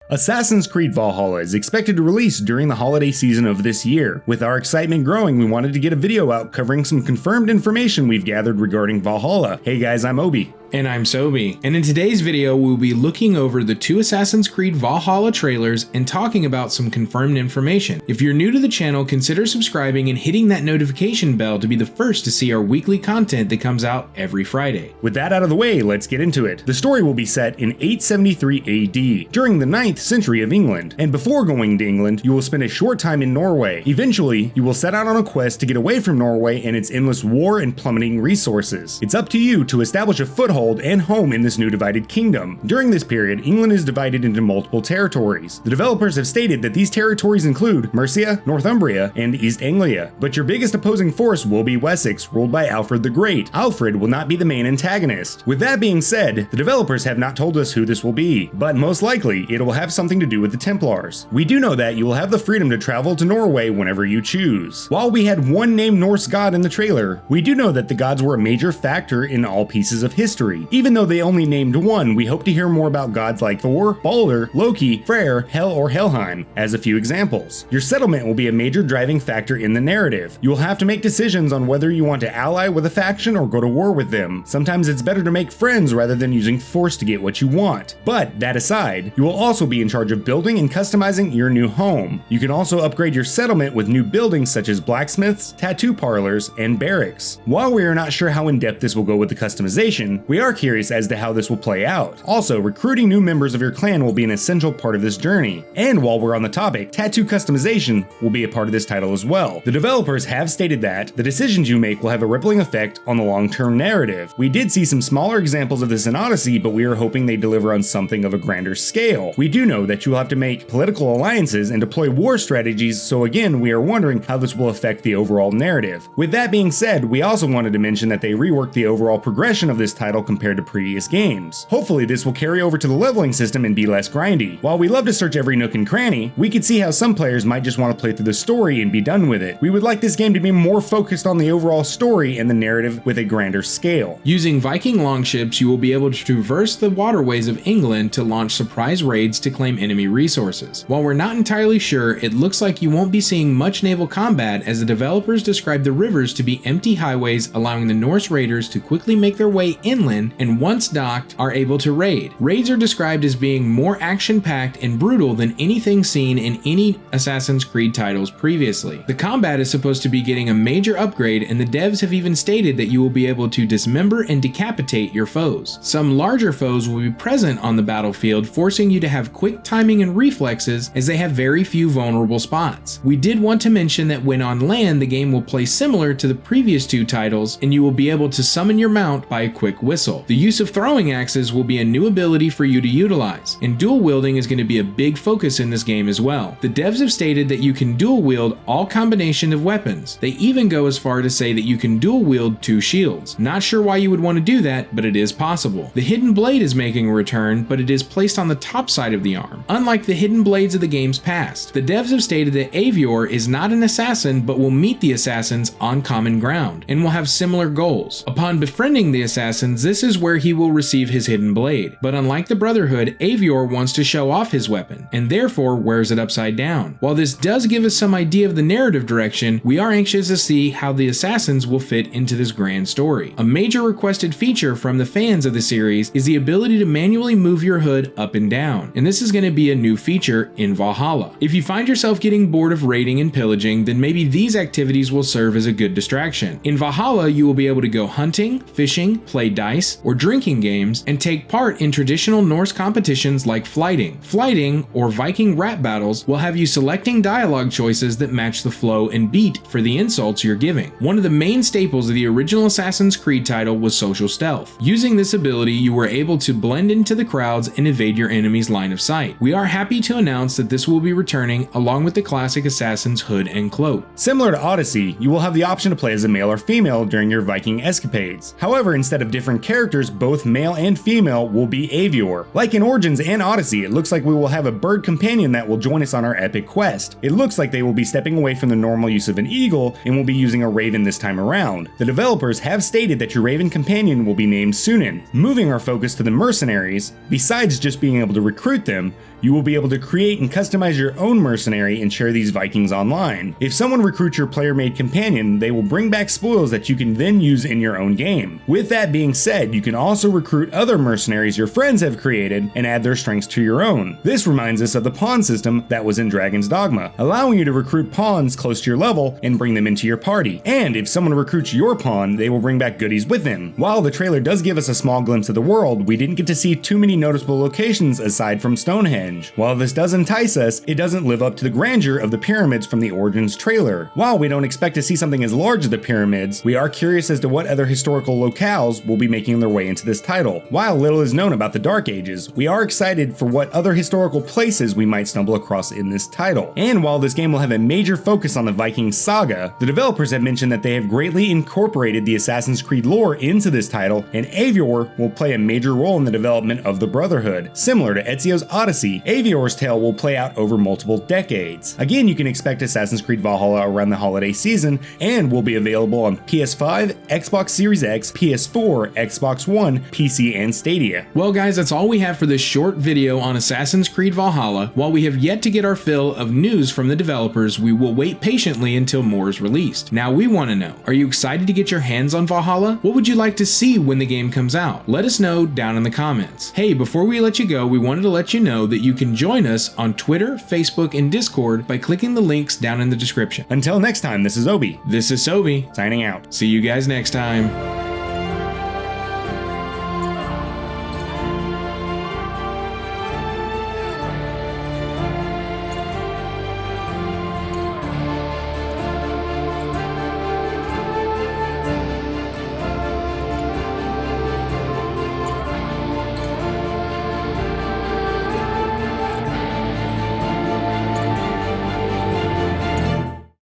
Assassin's Creed Valhalla is expected to release during the holiday season of this year. With our excitement growing, we wanted to get a video out covering some confirmed information we've gathered regarding Valhalla. Hey guys, I'm Obi. And I'm Sobi, and in today's video we'll be looking over the two Assassin's Creed Valhalla trailers and talking about some confirmed information. If you're new to the channel, consider subscribing and hitting that notification bell to be the first to see our weekly content that comes out every Friday. With that out of the way, let's get into it. The story will be set in 873 AD, during the 9th century of England, and before going to England, you will spend a short time in Norway. Eventually, you will set out on a quest to get away from Norway and its endless war and plummeting resources. It's up to you to establish a foothold and home in this new divided kingdom. During this period, England is divided into multiple territories. The developers have stated that these territories include Mercia, Northumbria, and East Anglia, but your biggest opposing force will be Wessex, ruled by Alfred the Great. Alfred will not be the main antagonist. With that being said, the developers have not told us who this will be, but most likely it will have something to do with the Templars. We do know that you will have the freedom to travel to Norway whenever you choose. While we had one named Norse god in the trailer, we do know that the gods were a major factor in all pieces of history. Even though they only named one, we hope to hear more about gods like Thor, Balder, Loki, Freyr, Hel, or Helheim, as a few examples. Your settlement will be a major driving factor in the narrative. You will have to make decisions on whether you want to ally with a faction or go to war with them. Sometimes it's better to make friends rather than using force to get what you want. But that aside, you will also be in charge of building and customizing your new home. You can also upgrade your settlement with new buildings such as blacksmiths, tattoo parlors, and barracks. While we are not sure how in-depth this will go with the customization, we are curious as to how this will play out. Also, recruiting new members of your clan will be an essential part of this journey. And while we're on the topic, tattoo customization will be a part of this title as well. The developers have stated that the decisions you make will have a rippling effect on the long-term narrative. We did see some smaller examples of this in Odyssey, but we are hoping they deliver on something of a grander scale. We do know that you will have to make political alliances and deploy war strategies, so again, we are wondering how this will affect the overall narrative. With that being said, we also wanted to mention that they reworked the overall progression of this title compared to previous games. Hopefully this will carry over to the leveling system and be less grindy. While we love to search every nook and cranny, we could see how some players might just want to play through the story and be done with it. We would like this game to be more focused on the overall story and the narrative with a grander scale. Using Viking longships, you will be able to traverse the waterways of England to launch surprise raids to claim enemy resources. While we're not entirely sure, it looks like you won't be seeing much naval combat, as the developers describe the rivers to be empty highways, allowing the Norse raiders to quickly make their way inland and once docked are able to raid. Raids are described as being more action-packed and brutal than anything seen in any Assassin's Creed titles previously. The combat is supposed to be getting a major upgrade, and the devs have even stated that you will be able to dismember and decapitate your foes. Some larger foes will be present on the battlefield, forcing you to have quick timing and reflexes, as they have very few vulnerable spots. We did want to mention that when on land, the game will play similar to the previous two titles, and you will be able to summon your mount by a quick whistle. The use of throwing axes will be a new ability for you to utilize, and dual wielding is going to be a big focus in this game as well. The devs have stated that you can dual wield all combination of weapons. They even go as far to say that you can dual wield 2 shields. Not sure why you would want to do that, but it is possible. The hidden blade is making a return, but it is placed on the top side of the arm, unlike the hidden blades of the game's past. The devs have stated that Avior is not an assassin, but will meet the assassins on common ground, and will have similar goals. Upon befriending the assassins, this is where he will receive his hidden blade, but unlike the Brotherhood, Avior wants to show off his weapon, and therefore wears it upside down. While this does give us some idea of the narrative direction, we are anxious to see how the assassins will fit into this grand story. A major requested feature from the fans of the series is the ability to manually move your hood up and down, and this is going to be a new feature in Valhalla. If you find yourself getting bored of raiding and pillaging, then maybe these activities will serve as a good distraction. In Valhalla, you will be able to go hunting, fishing, play dice, or drinking games, and take part in traditional Norse competitions like flighting. Flighting, or Viking rap battles, will have you selecting dialogue choices that match the flow and beat for the insults you're giving. One of the main staples of the original Assassin's Creed title was social stealth. Using this ability, you were able to blend into the crowds and evade your enemy's line of sight. We are happy to announce that this will be returning along with the classic Assassin's hood and cloak. Similar to Odyssey, you will have the option to play as a male or female during your Viking escapades. However, instead of different characters, both male and female will be Avior. Like in Origins and Odyssey, it looks like we will have a bird companion that will join us on our epic quest. It looks like they will be stepping away from the normal use of an eagle and will be using a raven this time around. The developers have stated that your raven companion will be named Sunan. Moving our focus to the mercenaries, besides just being able to recruit them, You will be able to create and customize your own mercenary and share these Vikings online. If someone recruits your player-made companion, they will bring back spoils that you can then use in your own game. With that being said, you can also recruit other mercenaries your friends have created and add their strengths to your own. This reminds us of the pawn system that was in Dragon's Dogma, allowing you to recruit pawns close to your level and bring them into your party. And if someone recruits your pawn, they will bring back goodies with him. While the trailer does give us a small glimpse of the world, we didn't get to see too many noticeable locations aside from Stonehenge. While this does entice us, it doesn't live up to the grandeur of the pyramids from the Origins trailer. While we don't expect to see something as large as the pyramids, we are curious as to what other historical locales will be making their way into this title. While little is known about the Dark Ages, we are excited for what other historical places we might stumble across in this title. And while this game will have a major focus on the Viking saga, the developers have mentioned that they have greatly incorporated the Assassin's Creed lore into this title, and Avior will play a major role in the development of the Brotherhood. Similar to Ezio's Odyssey, Avior's tale will play out over multiple decades. Again, you can expect Assassin's Creed Valhalla around the holiday season, and will be available on PS5, Xbox Series X, PS4, Xbox One, PC, and Stadia. Well guys, that's all we have for this short video on Assassin's Creed Valhalla. While we have yet to get our fill of news from the developers, we will wait patiently until more is released. Now we want to know, are you excited to get your hands on Valhalla? What would you like to see when the game comes out? Let us know down in the comments. Hey, before we let you go, we wanted to let you know that you can join us on Twitter, Facebook, and Discord by clicking the links down in the description. Until next time, this is Obi. This is Sobi, Signing out. see you guys next time.